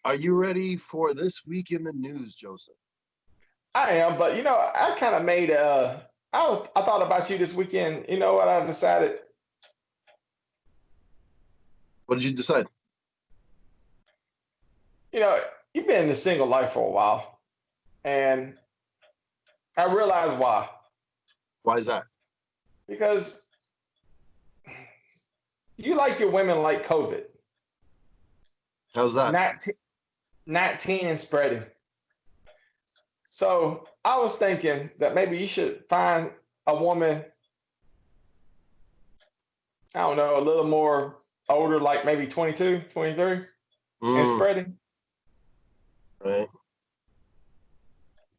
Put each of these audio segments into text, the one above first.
Are you ready for this week in the news, Joseph? I am, but I kind of made I thought about you this weekend. You know what I decided? What did you decide? You know, you've been in the single life for a while, and I realized why. Why is that? Because you like your women like COVID, How's that? not not 10 and spreading. So I was thinking that maybe you should find a woman, I don't know, a little more older, like maybe 22, 23, and Mm, spreading. right.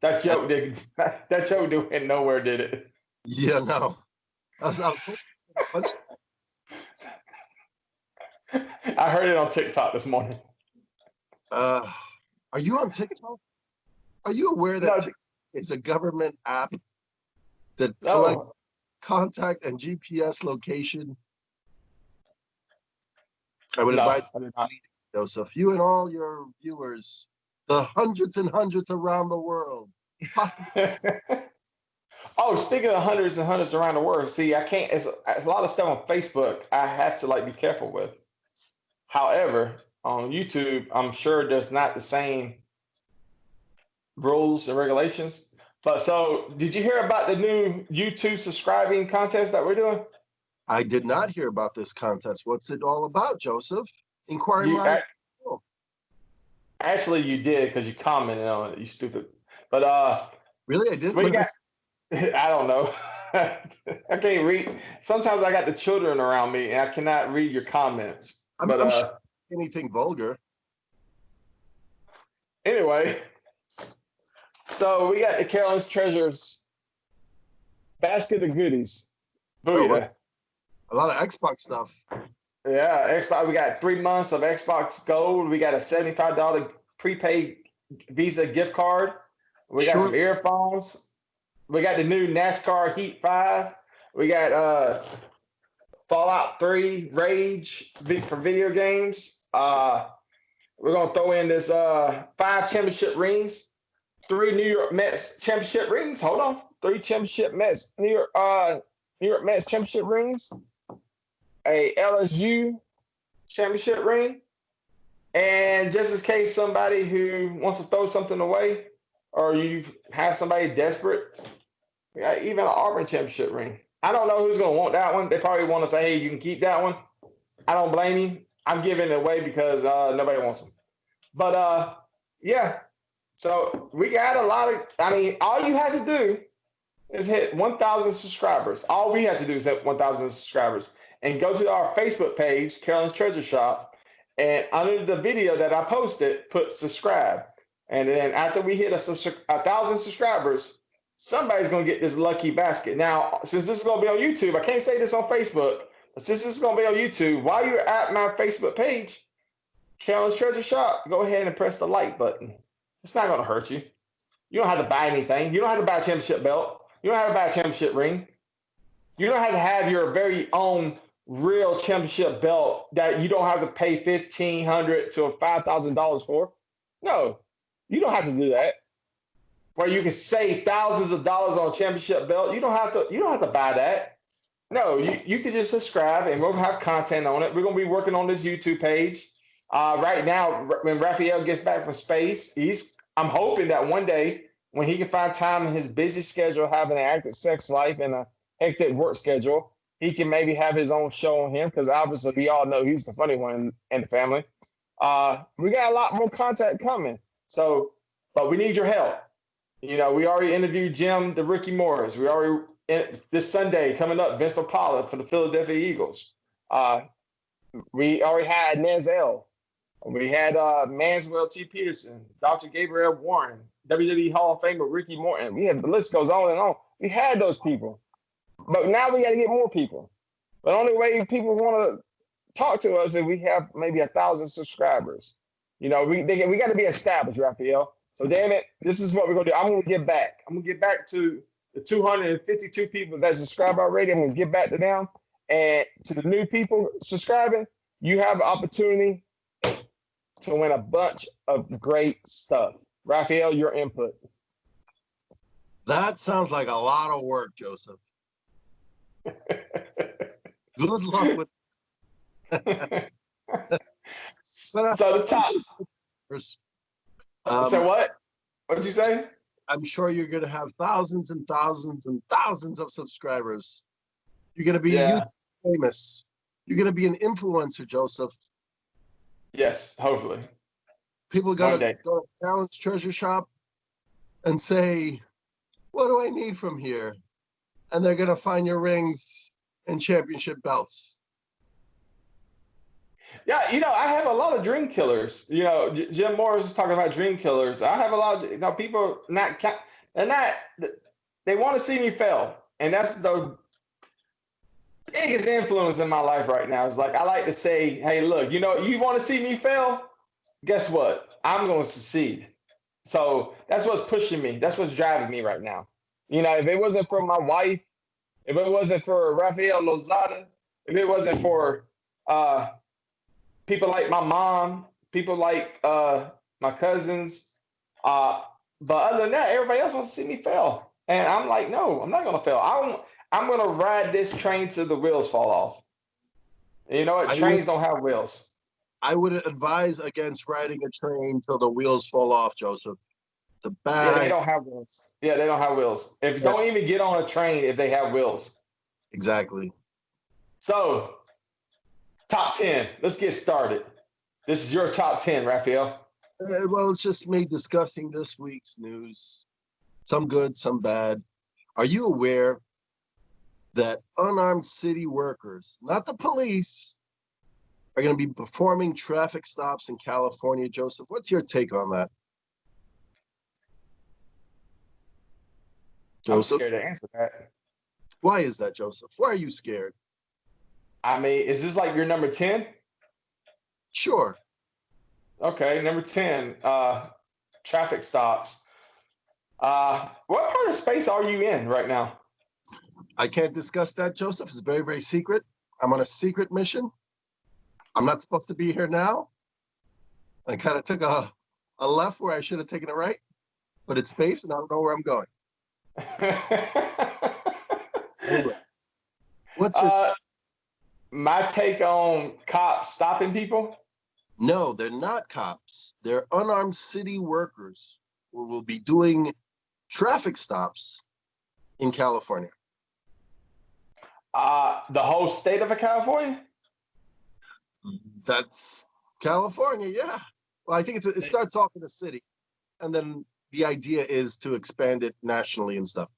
That I, joke did that joke went nowhere, did it? yeah, no. I was hoping for a punch. I heard it on TikTok this morning. Uh, are you on TikTok? Are you aware that No, TikTok is a government app that collects no, contact and GPS location? I would no, advise I did not. Joseph, you and all your viewers, the hundreds and hundreds around the world, possibly. Oh, speaking of hundreds and hundreds around the world, see, I can't. It's a lot of stuff on Facebook. I have to like be careful with. However, on YouTube, I'm sure there's not the same rules and regulations. But so, did you hear about the new YouTube subscribing contest that we're doing? I did not hear about this contest. What's it all about, Joseph? Inquiring You minds. Oh, actually you did because you commented on it. You stupid. But really? I did? we What did I got. say? I don't know. I can't read. Sometimes I got the children around me and I cannot read your comments. But I'm sure anything vulgar. anyway, so we got the Carolyn's Treasures basket of goodies. Oh, what? Booyah. A lot of Xbox stuff. Yeah, Xbox. We got 3 months of Xbox Gold. We got a $75 prepaid Visa gift card. We got some Sure. earphones. We got the new NASCAR Heat 5. We got Fallout 3 Rage for video games. We're gonna throw in this 5 championship rings, 3 New York Mets championship rings. Hold on, 3 championship New York Mets championship rings, a LSU championship ring, and just in case somebody who wants to throw something away, or you have somebody desperate, we got even an Auburn championship ring. I don't know who's gonna want that one. They probably want to say, "Hey, you can keep that one." I don't blame you. I'm giving it away because nobody wants them. But yeah. So we got a lot of. I mean, all you have to do is hit 1,000 subscribers. All we have to do is hit 1,000 subscribers and go to our Facebook page, Carolyn's Treasure Shop, and under the video that I posted, put subscribe. And then after we hit 1,000 subscribers, somebody's gonna get this lucky basket. Now, since this is gonna be on YouTube, I can't say this on Facebook, but since this is gonna be on YouTube, while you're at my Facebook page, Carolyn's Treasure Shop, go ahead and press the like button. It's not gonna hurt you. You don't have to buy anything. You don't have to buy a championship belt. You don't have to buy a championship ring. You don't have to have your very own real championship belt that you don't have to pay $1,500 to $5,000 for. No, you don't have to do that. Where you can save thousands of dollars on a championship belt. You don't have to. You don't have to buy that. No, you can just subscribe, and we'll have content on it. We're gonna be working on this YouTube page. Right now, when Rafael gets back from space, I'm hoping that one day when he can find time in his busy schedule, having an active sex life and a hectic work schedule, he can maybe have his own show on him because obviously we all know he's the funny one in the family. We got a lot more content coming, so but we need your help. We already interviewed Jim the Ricky Morris. We already this Sunday coming up, Vince Papala for the Philadelphia Eagles. Uh, we already had Nezell. We had Manswell T. Peterson, Dr. Gabriel Warren, WWE Hall of Famer Ricky Morton. The list goes on and on. We had those people, but now we got to get more people. The only way people want to talk to us is we have maybe 1,000 subscribers. We got to be established, Raphael. So damn it, this is what we're gonna do. I'm gonna get back. I'm gonna get back to the 252 people that subscribe already. I'm gonna get back to them, and to the new people subscribing, you have an opportunity to win a bunch of great stuff. Rafael, your input. That sounds like a lot of work, Joseph. Good luck with but So the top. So um, what? What'd you say? I'm sure you're going to have thousands and thousands and thousands of subscribers. You're going to be Yeah. YouTube famous. You're going to be an influencer, Joseph. Yes, hopefully. People are One going to day. go to Talent's Treasure Shop and say, what do I need from here? And they're going to find your rings and championship belts. Yeah, I have a lot of dream killers. Jim Morris was talking about dream killers. I have a lot of people they're not they want to see me fail, and that's the biggest influence in my life right now. Is like I like to say, hey, look, you want to see me fail? Guess what? I'm going to succeed. So that's what's pushing me. That's what's driving me right now. If it wasn't for my wife, if it wasn't for Rafael Lozada, if it wasn't for uh, people like my mom, people like my cousins. But other than that, everybody else wants to see me fail. And I'm like, no, I'm not going to fail. I'm going to ride this train till the wheels fall off. And you know what? Trains don't have wheels. I would advise against riding a train till the wheels fall off, Joseph. It's a bad Yeah, they idea. don't have wheels. Yeah, they don't have wheels. Don't even get on a train if they have wheels. Exactly. So, top 10. Let's get started. This is your top 10, Rafael. Well, it's just me discussing this week's news. Some good, some bad. Are you aware that unarmed city workers, not the police, are going to be performing traffic stops in California, Joseph? What's your take on that? I'm Joseph? scared to answer that. Why is that, Joseph? Why are you scared? I mean, is this like your number 10? Sure. Okay, number 10, traffic stops. What part of space are you in right now? I can't discuss that, Joseph. It's very, very secret. I'm on a secret mission. I'm not supposed to be here now. I kind of took a left where I should have taken a right, but it's space and I don't know where I'm going. Anyway, what's your my take on cops stopping people? No, they're not cops. They're unarmed city workers who will be doing traffic stops in California. The whole state of California? That's California, yeah. Well, I think it starts off in a city, and then the idea is to expand it nationally and stuff.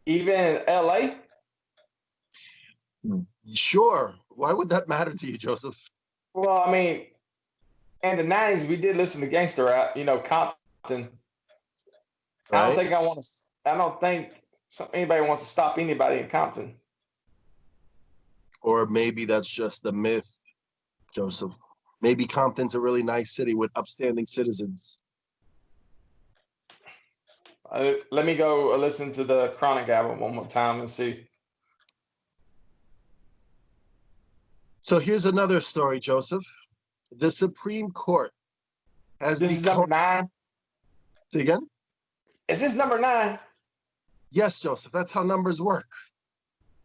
Even LA? Sure. Why would that matter to you, Joseph? Well, I mean, in the 90s, we did listen to gangster rap, Compton. Right? I don't think anybody wants to stop anybody in Compton. Or maybe that's just a myth, Joseph. Maybe Compton's a really nice city with upstanding citizens. Let me go listen to the Chronic album one more time and see. So here's another story, Joseph. The Supreme Court has This is number 9. Say again? Is this number 9? Yes, Joseph. That's how numbers work.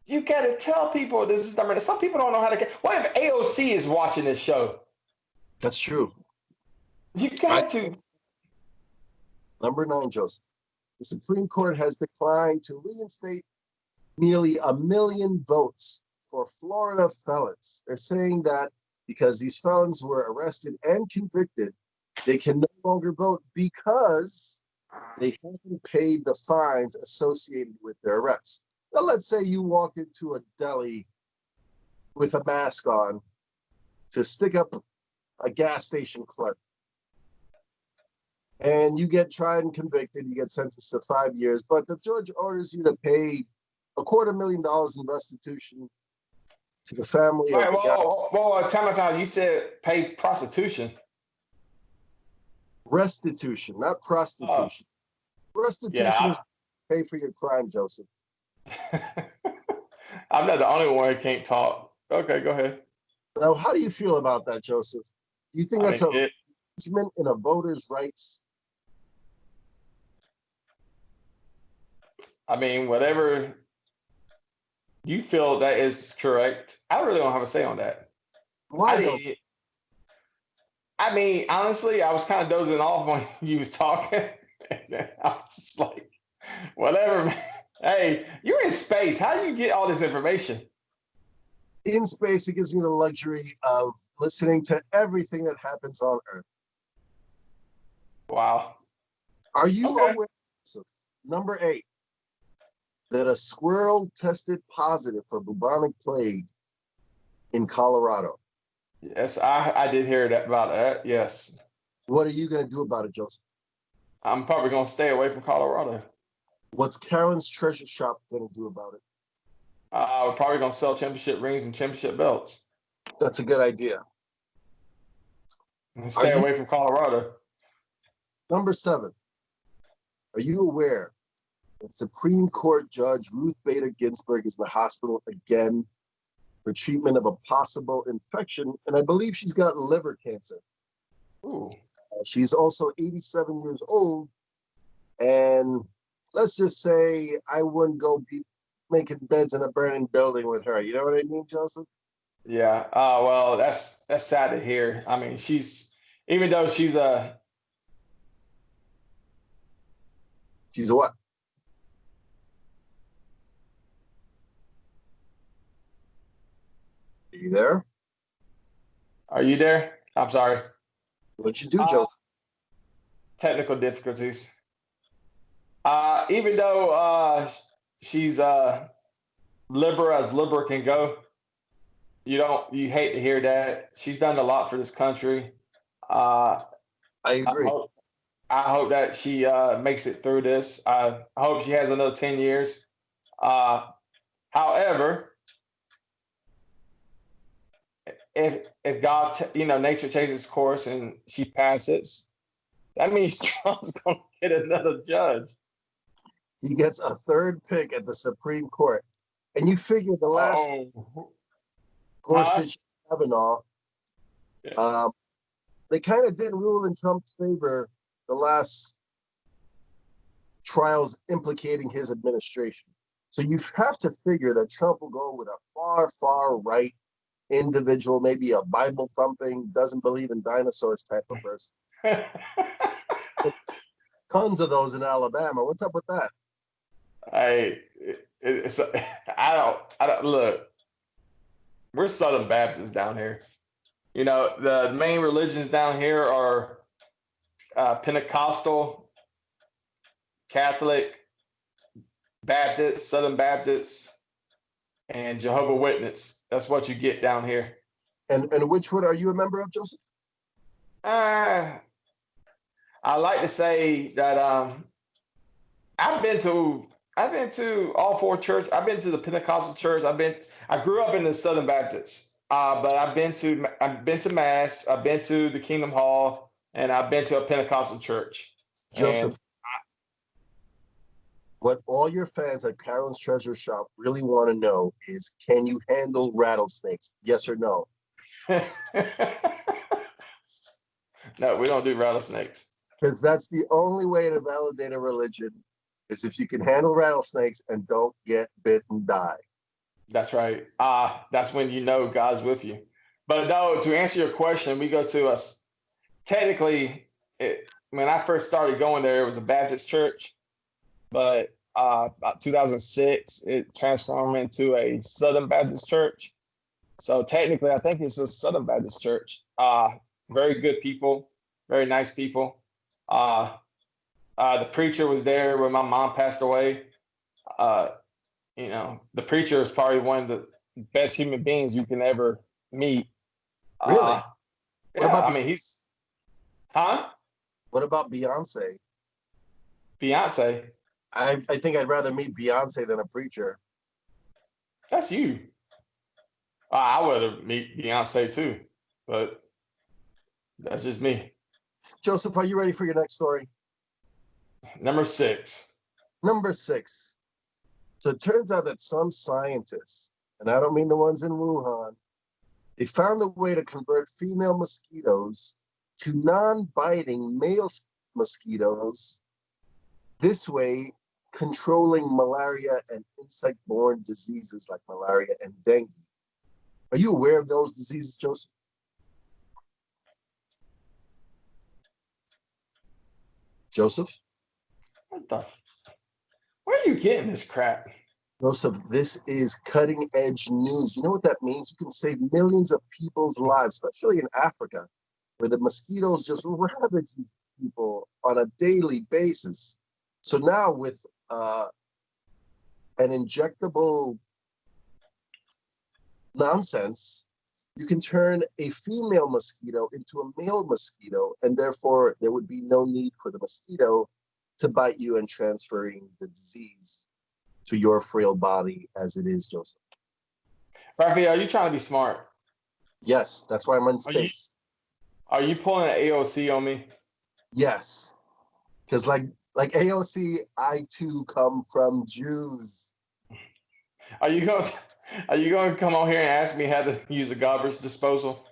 You gotta tell people this is number 9. Some people don't know how to. What if AOC is watching this show? That's true. You got to. Number 9, Joseph. The Supreme Court has declined to reinstate nearly 1 million votes for Florida felons. They're saying that because these felons were arrested and convicted, they can no longer vote because they haven't paid the fines associated with their arrest. Now, let's say you walked into a deli with a mask on to stick up a gas station clerk. And you get tried and convicted, you get sentenced to 5 years, but the judge orders you to pay $250,000 in restitution to the family of the guy. Whoa, time out. You said pay prostitution. Restitution, not prostitution. Restitution is pay for your crime, Joseph. I'm not the only one who can't talk. Okay, go ahead. Now, how do you feel about that, Joseph? You think that's a infringement in a voter's rights? I mean, whatever you feel that is correct. I really don't have a say on that. Why I don't? didn't. I mean, honestly, I was kind of dozing off when you was talking. I was just like, whatever, man. Hey, you're in space. How do you get all this information? In space, it gives me the luxury of listening to everything that happens on Earth. Wow. Are you Okay. aware, number 8, that a squirrel tested positive for bubonic plague in Colorado? Yes, I did hear that about that. Yes. What are you going to do about it, Joseph? I'm probably gonna stay away from Colorado. What's Carolyn's Treasure Shop going to do about it? We're probably gonna sell championship rings and championship belts. That's a good idea. And stay away from Colorado. Number 7, are you aware that Supreme Court Judge Ruth Bader Ginsburg is in the hospital again for treatment of a possible infection, and I believe she's got liver cancer. Ooh. She's also 87 years old, and let's just say I wouldn't go be making beds in a burning building with her. You know what I mean, Joseph? Yeah. Well, that's sad to hear. I mean, even though she's a She's what? Are you there? Are you there? I'm sorry. What'd you do, Joseph? Technical difficulties. Even though she's liberal as liberal can go, you hate to hear that. She's done a lot for this country. I agree. I hope that she makes it through this. I hope she has another 10 years. However, if God, nature changes its course and she passes, that means Trump's going to get another judge. He gets a 3rd pick at the Supreme Court. And you figure the last Gorsuch, Kavanaugh, they kind of didn't rule in Trump's favor the last trials implicating his administration. So you have to figure that Trump will go with a far, far right individual, maybe a Bible thumping, doesn't believe in dinosaurs type of person. Tons of those in Alabama. What's up with that? I don't look. We're Southern Baptists down here. The main religions down here are Pentecostal, Catholic, Baptist, Southern Baptist, and Jehovah's Witness. That's what you get down here. And which one are you a member of, Joseph? I like to say that I've been to all 4 churches. I've been to the Pentecostal church. I grew up in the Southern Baptist, but I've been to Mass. I've been to the Kingdom Hall, and I've been to a Pentecostal church. Joseph, what all your fans at Carolyn's Treasure Shop really want to know is, can you handle rattlesnakes? Yes or no? No, we don't do rattlesnakes. Because that's the only way to validate a religion, is if you can handle rattlesnakes and don't get bit and die. That's right. That's when you know God's with you. But no, to answer your question, we go to when I first started going there, it was a Baptist church, but about 2006, it transformed into a Southern Baptist church. So technically, I think it's a Southern Baptist church. Very good people, very nice people. The preacher was there when my mom passed away. The preacher is probably one of the best human beings you can ever meet. Really? He's, huh? What about Beyonce? Beyonce? I think I'd rather meet Beyonce than a preacher. That's you. I would have meet Beyonce too, but that's just me. Joseph, are you ready for your next story? Number 6. Number 6. So it turns out that some scientists, and I don't mean the ones in Wuhan, They found a way to convert female mosquitoes to non-biting male mosquitoes. This way, controlling malaria and insect-borne diseases like malaria and dengue. Are you aware of those diseases, Joseph? Joseph? What the? Where are you getting this crap? Joseph, this is cutting edge news. You know what that means? You can save millions of people's lives, especially in Africa, where the mosquitoes just ravage people on a daily basis. So now with an injectable nonsense, you can turn a female mosquito into a male mosquito, and therefore there would be no need for the mosquito to bite you and transferring the disease to your frail body as it is, Joseph. Rafael, are you trying to be smart? Yes, that's why I'm in space. Are you pulling an AOC on me? Yes, because like AOC, I too come from Jews. Are you going to come on here and ask me how to use a garbage disposal?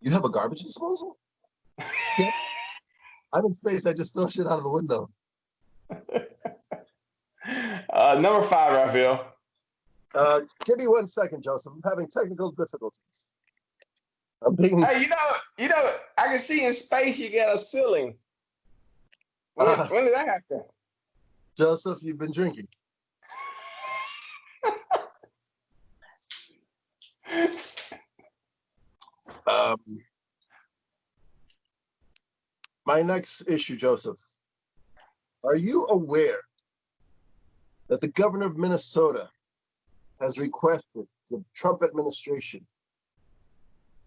You have a garbage disposal? Yeah. I'm in space. I just throw shit out of the window. Number 5, Rafael. Give me 1 second, Joseph. I'm having technical difficulties. I'm being. Hey, you know, I can see in space you got a ceiling. When did that happen? Joseph, you've been drinking. My next issue, Joseph. Are you aware that the governor of Minnesota has requested the Trump administration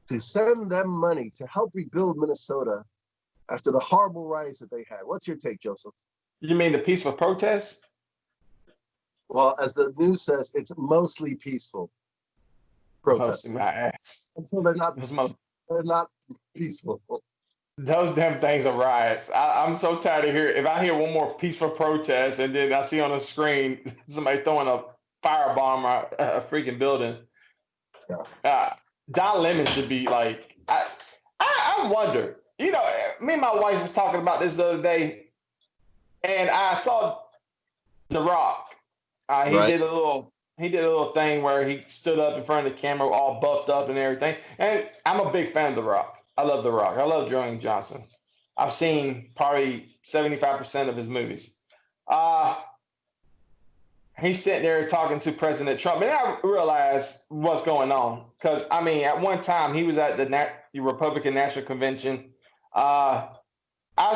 to send them money to help rebuild Minnesota after the horrible riots that they had? What's your take, Joseph? You mean the peaceful protest? Well, as the news says, it's mostly peaceful protests. My ass. Until they're not peaceful. Those damn things are riots. I'm so tired of hearing. If I hear one more peaceful protest and then I see on the screen somebody throwing a firebomb at a freaking building, Don Lemon should be like. I wonder. You know, me and my wife was talking about this the other day, and I saw The Rock. He did a little thing where he stood up in front of the camera, all buffed up and everything. And I'm a big fan of The Rock. I love The Rock. I love Dwayne Johnson. I've seen probably 75% of his movies. He's sitting there talking to President Trump, and I realized what's going on. Because, I mean, at one time, he was at the Republican National Convention. I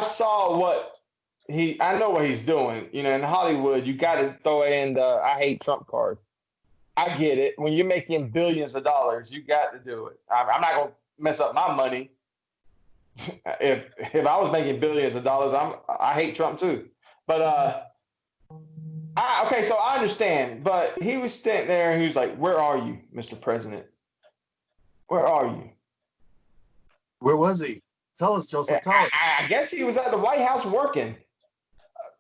saw I know what he's doing. You know, in Hollywood, you got to throw in the I hate Trump card. I get it. When you're making billions of dollars, you got to do it. I'm not going to mess up my money. If I was making billions of dollars, I hate Trump too. But okay, so I understand. But he was standing there and he was like, "Where are you, Mr. President? Where are you?" Where was he? Tell us, Joseph. Tell us. I guess he was at the White House working.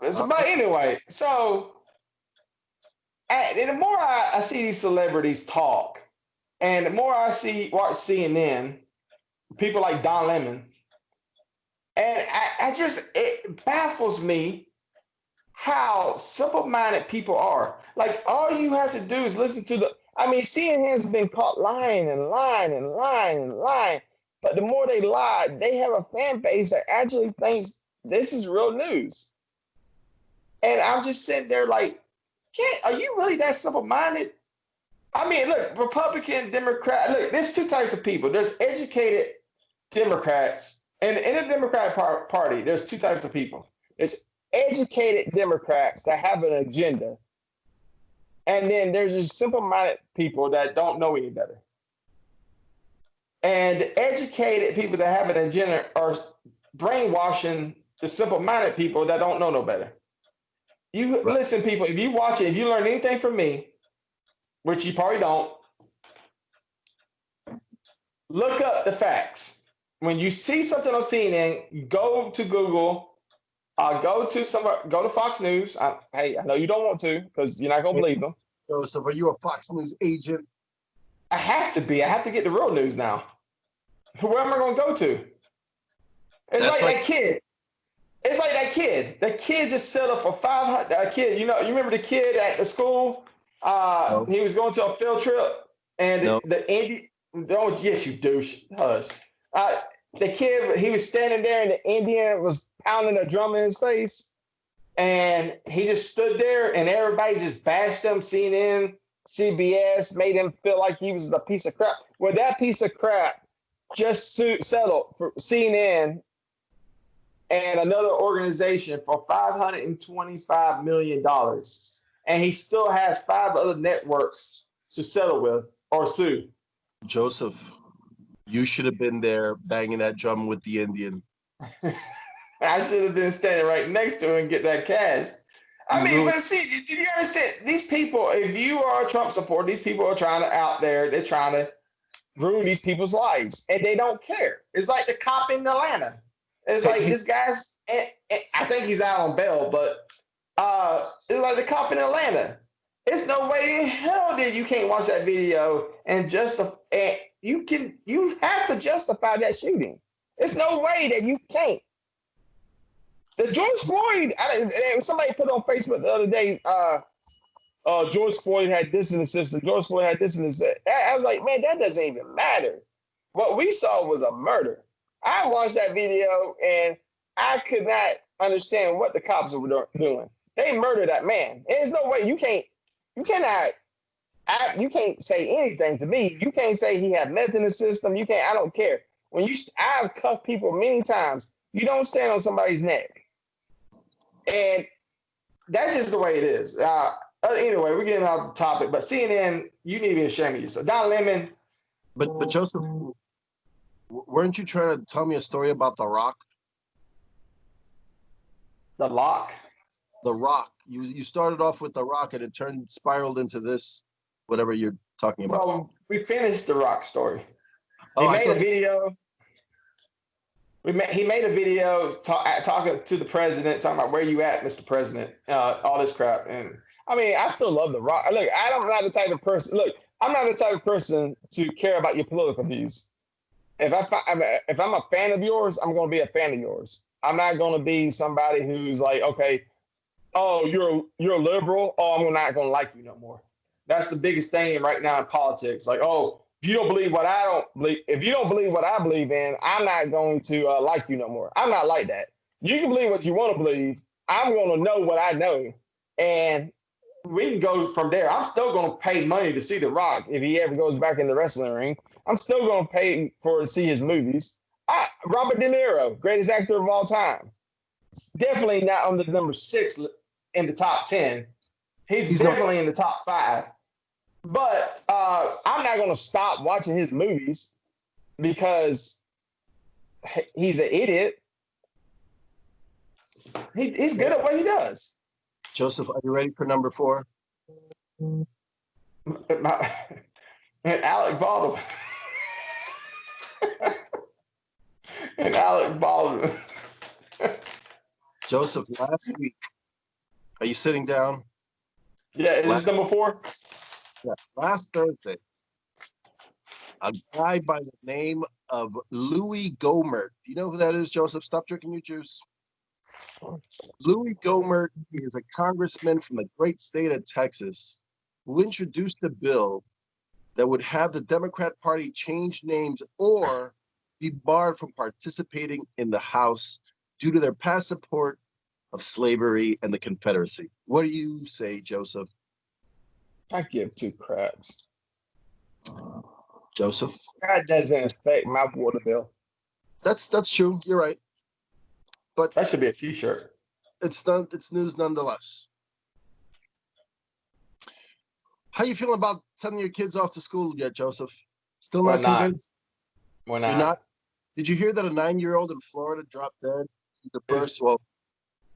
But anyway, so and the more I see these celebrities talk, and the more I watch CNN, people like Don Lemon, and it baffles me how simple-minded people are. Like, all you have to do is listen to CNN has been caught lying and lying and lying and lying. But the more they lie, they have a fan base that actually thinks this is real news. And I'm just sitting there like, are you really that simple-minded? I mean, look, Republican, Democrat, look, there's 2 types of people. There's educated Democrats, and in the Democratic Party, there's 2 types of people. There's educated Democrats that have an agenda, and then there's just simple-minded people that don't know any better. And educated people that have an agenda are brainwashing the simple-minded people that don't know no better. Listen, people, if you watch it, if you learn anything from me, which you probably don't, look up the facts. When you see something on CNN, go to Google, go to Fox News. I know you don't want to because you're not gonna believe them. So, are you a Fox News agent? I have to be. I have to get the real news now. Where am I going to go to? It's That's like like that kid. It's like that kid. The kid just set up for 500. That kid, you remember the kid at the school? no, He was going to a field trip, and no. the Indian. Oh, yes, you douche. Hush. Uh, the kid, he was standing there, and the Indian was pounding a drum in his face, and he just stood there, and everybody just bashed him. CNN, CBS made him feel like he was a piece of crap. Well, that piece of crap just settled for CNN and another organization for $525 million. And he still has 5 other networks to settle with or sue. Joseph, you should have been there banging that drum with the Indian. I should have been standing right next to him and get that cash. I You mean, ruined. but see, did you understand? These people, if you are a Trump supporter, these people are trying to out there, they're trying to ruin these people's lives, and they don't care. It's like the cop in Atlanta. It's like He's this guy's, I think he's out on bail, but it's like the cop in Atlanta. It's no way in hell that you can't watch that video and justify. And you have to justify that shooting. It's no way that you can't. The George Floyd. Somebody put on Facebook the other day. George Floyd had this in the system. George Floyd had this in the system. I was like, man, that doesn't even matter. What we saw was a murder. I watched that video and I could not understand what the cops were doing. They murdered that man. There's no way you cannot, you can't say anything to me. You can't say he had meth in the system. You can't, I don't care. I've cuffed people many times. You don't stand on somebody's neck. And that's just the way it is. Anyway, we're getting off the topic, but CNN, you need to be ashamed of yourself. Don Lemon. but Joseph, weren't you trying to tell me a story about The Rock? The Lock. The Rock. You started off with The Rock and it spiraled into this, whatever you're talking about. Well, we finished the Rock story. Oh, He made a video. He made a video talking to the president, talking about where you at, Mr. President, all this crap. And I mean, I still love The Rock. Look, I'm not the type of person. Look, I'm not the type of person to care about your political views. If I'm a fan of yours, I'm going to be a fan of yours. I'm not going to be somebody who's like, okay, oh, you're a liberal. Oh, I'm not going to like you no more. That's the biggest thing right now in politics. Like, oh, if you don't believe what I don't believe, if you don't believe what I believe in, I'm not going to like you no more. I'm not like that. You can believe what you want to believe. I'm going to know what I know, and we can go from there. I'm still going to pay money to see The Rock if he ever goes back in the wrestling ring. I'm still going to pay to see his movies. Robert De Niro, greatest actor of all time. Definitely not on the number 6 in the top 10. He's definitely in the top 5. But I'm not going to stop watching his movies because he's an idiot. He's good at what he does. Joseph, are you ready for number 4? And Alec Baldwin. And Alec Baldwin. Joseph, last week, are you sitting down? Yeah, is this number 4? Yeah, last Thursday, a guy by the name of Louis Gohmert. Do you know who that is, Joseph? Stop drinking your juice. Louis Gohmert is a congressman from the great state of Texas who introduced a bill that would have the Democrat Party change names or be barred from participating in the House due to their past support of slavery and the Confederacy. What do you say, Joseph? I give 2 craps. Joseph? That doesn't affect my water bill. That's true. You're right. But that should be a T-shirt. It's news nonetheless. How you feeling about sending your kids off to school yet, Joseph? Still not convinced? Why not? You're not? Did you hear that a 9-year-old in Florida dropped dead? The first.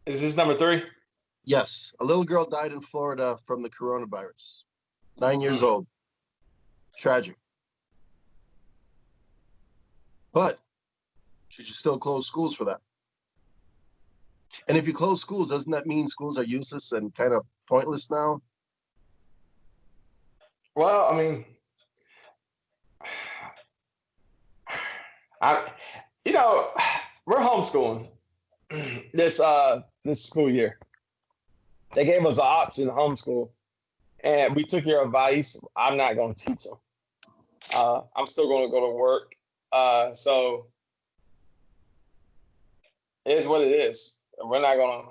Is this number 3? Yes, a little girl died in Florida from the coronavirus. 9 years old. Tragic. But you should still close schools for that. And if you close schools, doesn't that mean schools are useless and kind of pointless now? Well, I mean, I, you know, we're homeschooling this school year. They gave us an option to homeschool, and we took your advice. I'm not going to teach them. I'm still going to go to work. So it is what it is. We're not going to.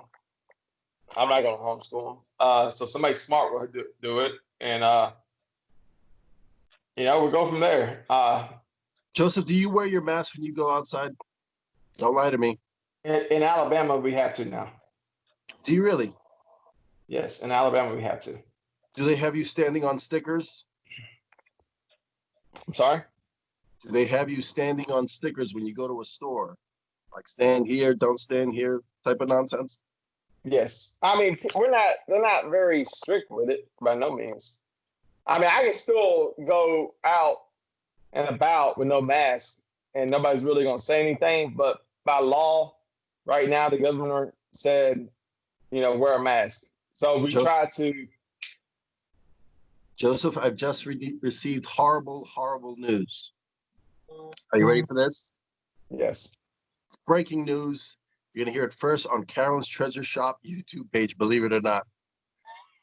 I'm not going to homeschool them. So somebody smart will do it, and we'll go from there. Joseph, do you wear your mask when you go outside? Don't lie to me. In Alabama, we have to now. Do you really? Yes, in Alabama, we have to. Do they have you standing on stickers? I'm sorry? Do they have you standing on stickers when you go to a store? Like stand here, don't stand here type of nonsense? Yes. I mean, they're not very strict with it by no means. I mean, I can still go out and about with no mask and nobody's really going to say anything. But by law, right now, the governor said, wear a mask. So we try to. Joseph, I've just received horrible, horrible news. Are you ready for this? Yes. Breaking news. You're going to hear it first on Carolyn's Treasure Shop YouTube page, believe it or not.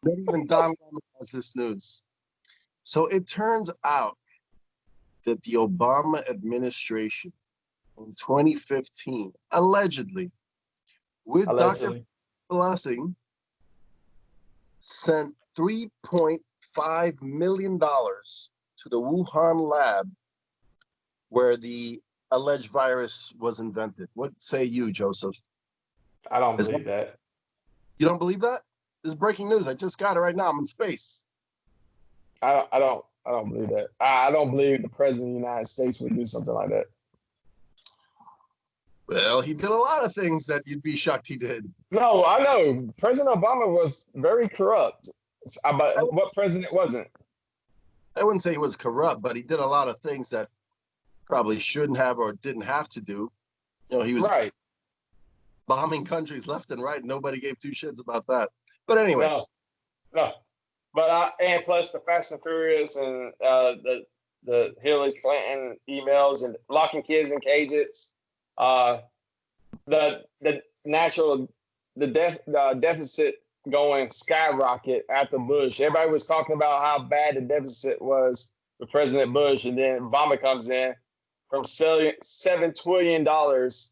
Not even Don Lemon has this news. So it turns out that the Obama administration in 2015, allegedly, with Dr. blessing, sent $3.5 million to the Wuhan lab where the alleged virus was invented. What say you, Joseph? I don't believe that. You don't believe that? This is breaking news. I just got it right now. I'm in space. I don't believe that. I don't believe the president of the United States would do something like that. Well, he did a lot of things that you'd be shocked he did. No, I know. President Obama was very corrupt. But what president wasn't? I wouldn't say he was corrupt, but he did a lot of things that probably shouldn't have or didn't have to do. He was bombing countries left and right. Nobody gave two shits about that. But anyway. No. But and plus the Fast and Furious and the Hillary Clinton emails and locking kids in cages, the deficit going skyrocket after Bush. Everybody was talking about how bad the deficit was with President Bush, and then Obama comes in from $7 trillion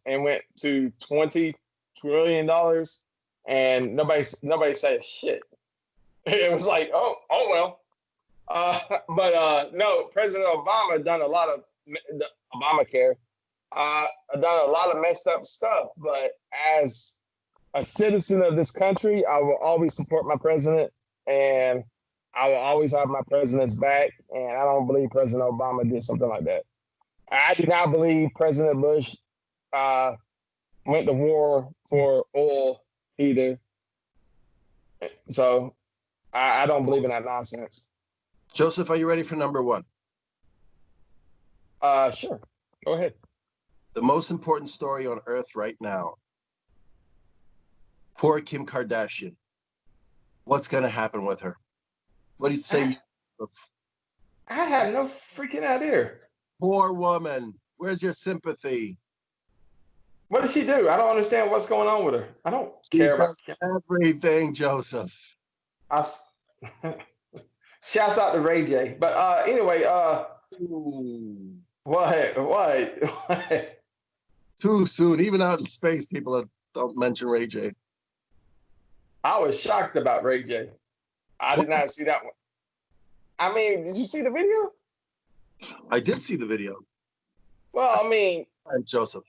and went to $20 trillion, and nobody said shit. It was like, oh well. No, President Obama done a lot of Obamacare. Done a lot of messed up stuff. But as a citizen of this country, I will always support my president, and I will always have my president's back. And I don't believe President Obama did something like that. I do not believe President Bush went to war for oil either. So I don't believe in that nonsense. Joseph, are you ready for number one? Sure. Go ahead. The most important story on earth right now. Poor Kim Kardashian. What's going to happen with her? What do you say? I have no freaking idea. Poor woman. Where's your sympathy? What did she do? I don't understand what's going on with her. I don't care about everything, Joseph. Shouts out to Ray J. But anyway, what? Too soon. Even out in space, people don't mention Ray J. I was shocked about Ray J. I did not see that one. I mean, did you see the video? I did see the video. Well, I mean, Joseph.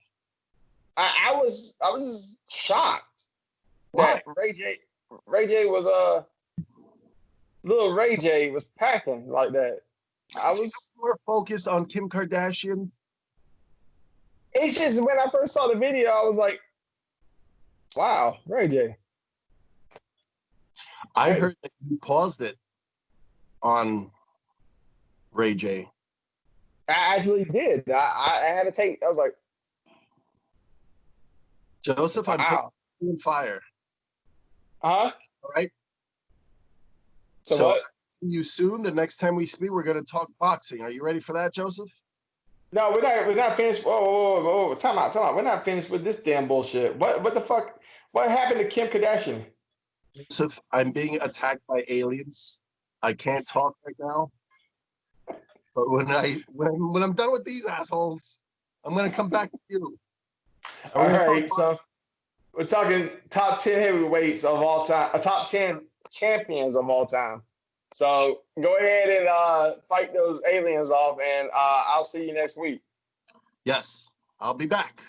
I was just shocked that Ray J was little Ray J was packing like that. I was more focused on Kim Kardashian. It's just when I first saw the video, I was like, wow, Ray J. I heard that you paused it on Ray J. I actually did. I had to take. I was like, Joseph, I'm taking you in fire. All right. So what? See you soon. The next time we speak, we're going to talk boxing. Are you ready for that, Joseph? No, we're not finished. Whoa. Time out, time out. We're not finished with this damn bullshit. What the fuck? What happened to Kim Kardashian? Yusuf, I'm being attacked by aliens. I can't talk right now. But when I'm done with these assholes, I'm gonna come back to you. All right, so we're talking top 10 heavyweights of all time, top 10 champions of all time. So go ahead and fight those aliens off, and I'll see you next week. Yes, I'll be back.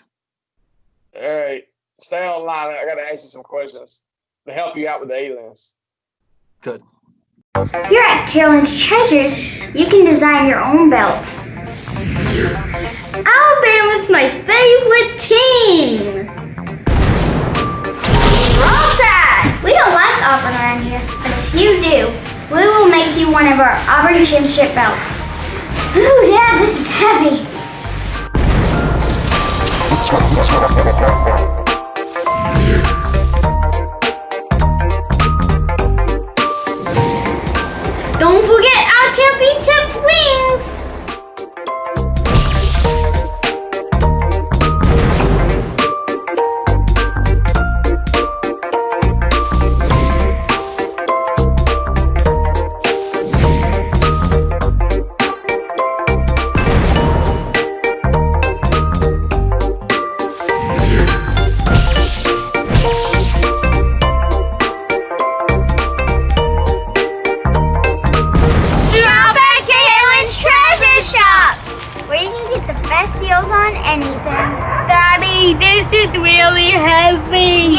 All right, stay online. I got to ask you some questions to help you out with the aliens. Good. Here at Carolyn's Treasures, you can design your own belt. I'll be with my favorite team! Roll Tide! We don't like Auburn around here, but if you do, we will make you one of our Auburn Championship belts. Ooh, Dad, this is heavy. Don't forget our championship wings! Best deals on anything. Daddy, this is really heavy.